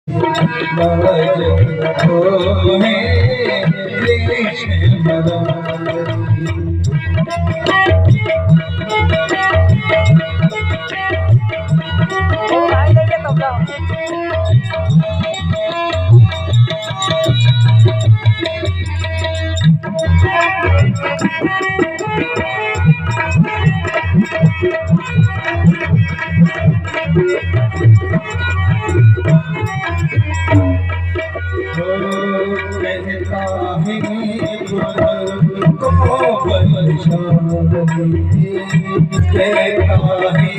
लाज रखो है कृष्ण मुरारी। कहता है गुरु को बलशाली, कहता है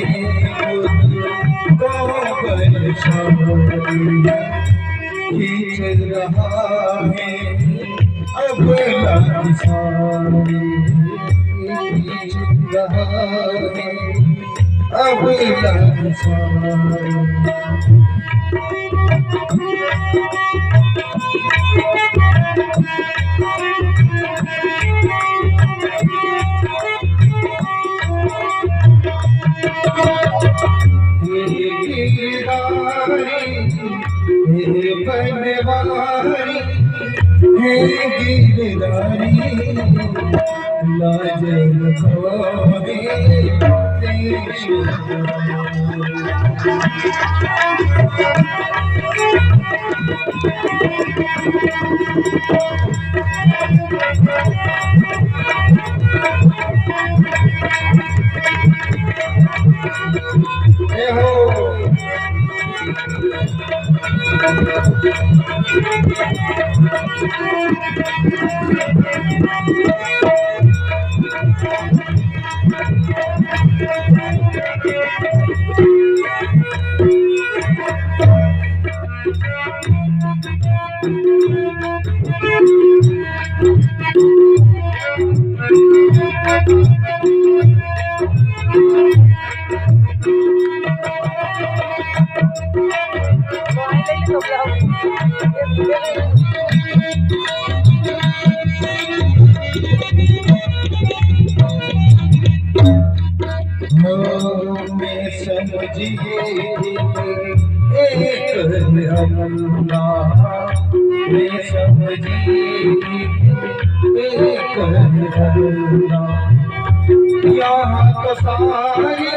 गुरु को बलशाली, खींच रहा है अब लासारी, खींच रहा है अब लासारी। बनवारी हे गिरधारी, लाज रखो हे कृष्ण। में समझिए एक अल्लाह, में समझिए एक अल्लाह। यहाँ तो सारे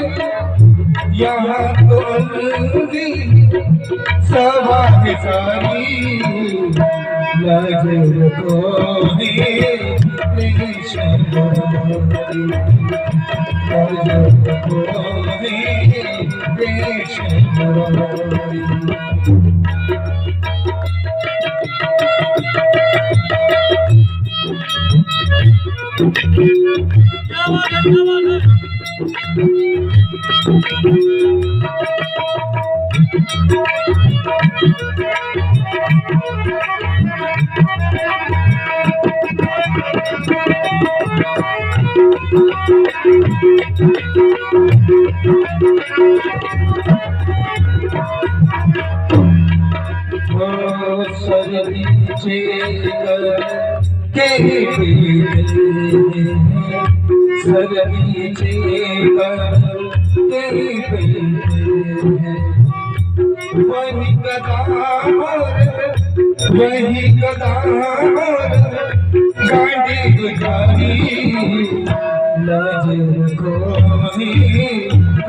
यहाँ तो अलगी सवा के सारी, लाज रखो हे कृष्ण मुरारी, लाज रखो हे कृष्ण मुरारी। सर नीचे के सर नीचे वही गदा वही गदा गाड़ी गुजारी, लाज रखो हे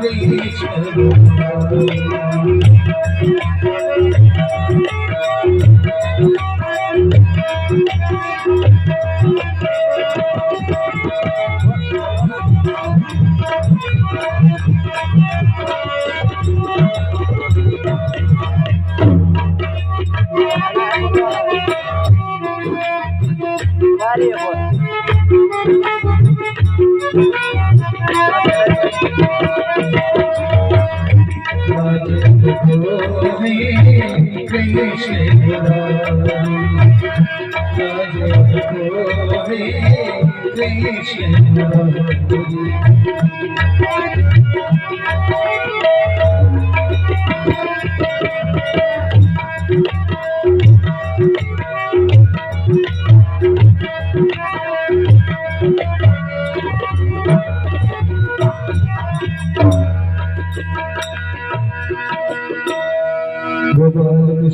कृष्ण मुरारी। कृष्ण मुरारी।